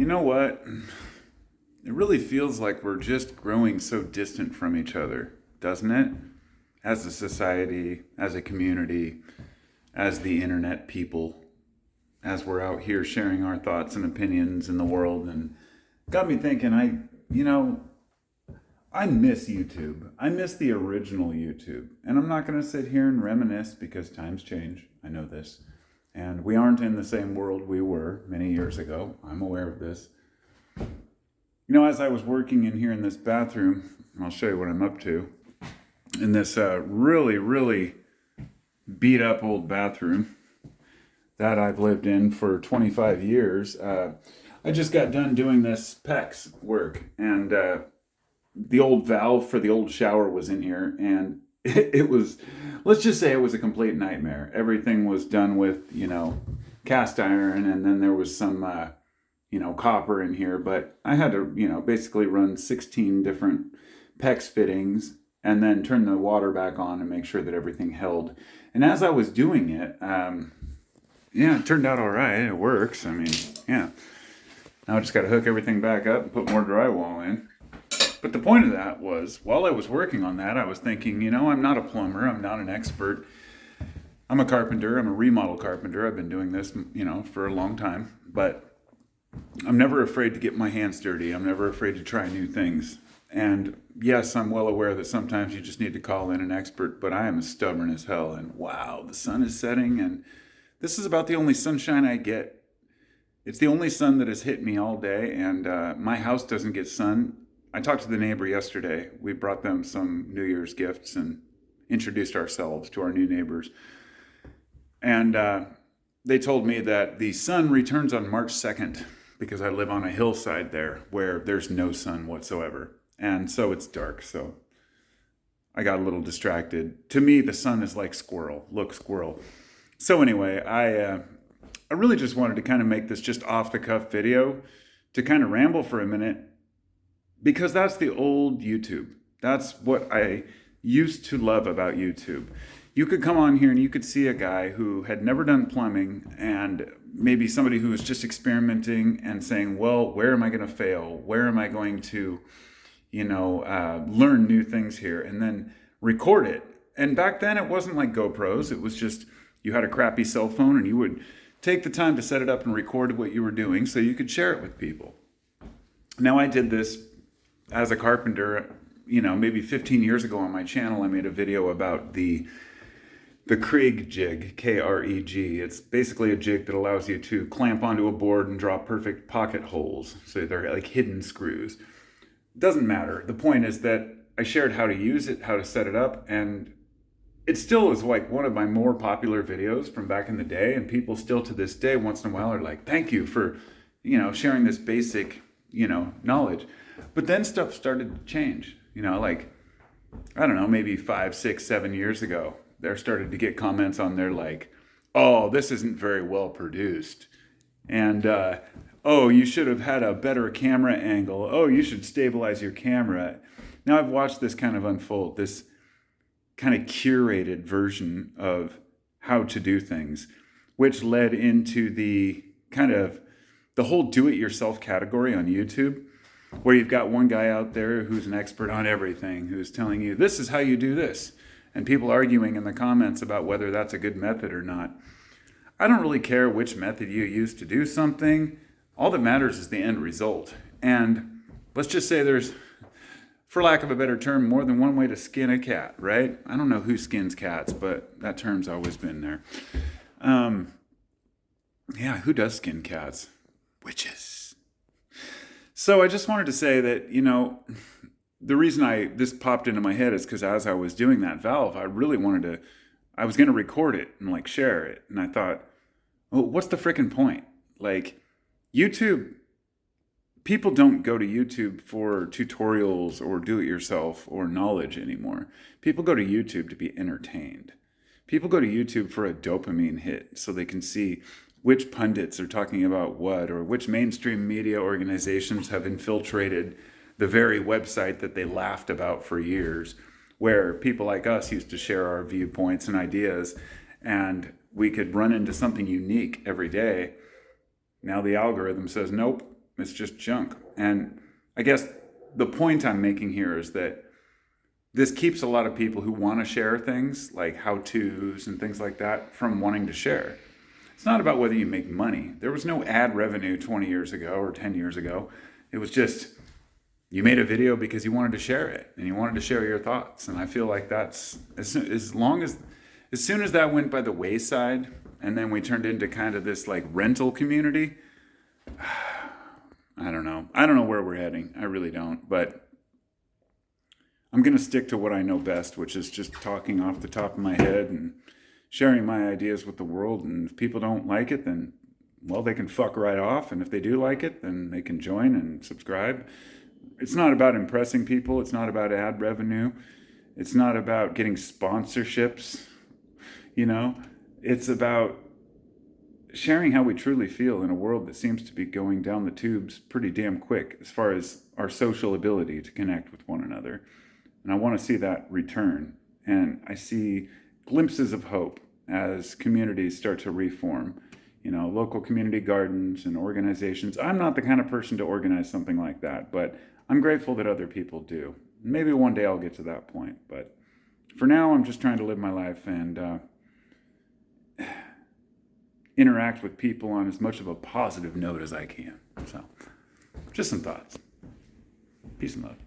You know what? It really feels like we're just growing so distant from each other, doesn't it? As a society, as a community, as the internet people, as we're out here sharing our thoughts and opinions in the world. And got me thinking, you know, I miss YouTube. I miss the original YouTube. And I'm not going to sit here and reminisce because times change. I know this. And we aren't in the same world we were many years ago. I'm aware of this. As I was working in here in this bathroom, and I'll show you what I'm up to, in this really, really beat up old bathroom that I've lived in for 25 years, I just got done doing this PEX work, and the old valve for the old shower was in here, and it was, let's just say it was a complete nightmare. Everything was done with, cast iron, and then there was some copper in here, but I had to, basically run 16 different PEX fittings and then turn the water back on and make sure that everything held. And as I was doing it, it turned out all right. It works. I mean, yeah. Now I just got to hook everything back up and put more drywall in. But the point of that was, while I was working on that, I was thinking, I'm not a plumber. I'm not an expert. I'm a carpenter. I'm a remodel carpenter. I've been doing this, for a long time. But I'm never afraid to get my hands dirty. I'm never afraid to try new things. And yes, I'm well aware that sometimes you just need to call in an expert, but I am as stubborn as hell. And wow, the sun is setting, and this is about the only sunshine I get. It's the only sun that has hit me all day, and my house doesn't get sun. I talked to the neighbor yesterday. We brought them some New Year's gifts and introduced ourselves to our new neighbors. And they told me that the sun returns on March 2nd because I live on a hillside there where there's no sun whatsoever. And so it's dark. So I got a little distracted. To me, the sun is like squirrel. Look, squirrel. So anyway, I really just wanted to kind of make this just off the cuff video to kind of ramble for a minute, because that's the old YouTube. That's what I used to love about YouTube. You could come on here and you could see a guy who had never done plumbing, and maybe somebody who was just experimenting and saying, well, where am I going to fail? Where am I going to, learn new things here, and then record it. And back then it wasn't like GoPros. It was just, you had a crappy cell phone and you would take the time to set it up and record what you were doing so you could share it with people. Now I did this as a carpenter, maybe 15 years ago on my channel. I made a video about the Kreg jig, K-R-E-G. It's basically a jig that allows you to clamp onto a board and draw perfect pocket holes. So they're like hidden screws. Doesn't matter. The point is that I shared how to use it, how to set it up, and it still is like one of my more popular videos from back in the day. And people still to this day, once in a while, are like, thank you for, sharing this basic, knowledge. But then stuff started to change, I don't know, maybe 5, 6, 7 years ago, there started to get comments on there like, oh, this isn't very well produced. And, oh, you should have had a better camera angle. Oh, you should stabilize your camera. Now I've watched this kind of unfold, this kind of curated version of how to do things, which led into the kind of the whole do-it-yourself category on YouTube, where you've got one guy out there who's an expert on everything, who's telling you, this is how you do this. And people arguing in the comments about whether that's a good method or not. I don't really care which method you use to do something. All that matters is the end result. And let's just say there's, for lack of a better term, more than one way to skin a cat, right? I don't know who skins cats, but that term's always been there. Who does skin cats? Witches. So I just wanted to say that, the reason this popped into my head is because as I was doing that valve, I really I was going to record it and share it. And I thought, well, what's the freaking point? YouTube, people don't go to YouTube for tutorials or do-it-yourself or knowledge anymore. People go to YouTube to be entertained. People go to YouTube for a dopamine hit so they can see which pundits are talking about what, or which mainstream media organizations have infiltrated the very website that they laughed about for years, where people like us used to share our viewpoints and ideas, and we could run into something unique every day. Now the algorithm says, nope, It's just junk. And I guess the point I'm making here is that this keeps a lot of people who want to share things like how-tos and things like that from wanting to share. It's not about whether you make money. There was no ad revenue 20 years ago or 10 years ago. It was just you made a video because you wanted to share it and you wanted to share your thoughts. And I feel like that's as soon as that went by the wayside and then we turned into kind of this like rental community, I don't know. I don't know where we're heading. I really don't. But I'm going to stick to what I know best, which is just talking off the top of my head and sharing my ideas with the world. And if people don't like it, then, well, they can fuck right off. And if they do like it, then they can join and subscribe. It's not about impressing people. It's not about ad revenue. It's not about getting sponsorships. It's about sharing how we truly feel in a world that seems to be going down the tubes pretty damn quick as far as our social ability to connect with one another. And I want to see that return. And I see glimpses of hope as communities start to reform. Local community gardens and organizations. I'm not the kind of person to organize something like that, but I'm grateful that other people do. Maybe one day I'll get to that point. But for now, I'm just trying to live my life and interact with people on as much of a positive note as I can. So, just some thoughts. Peace and love.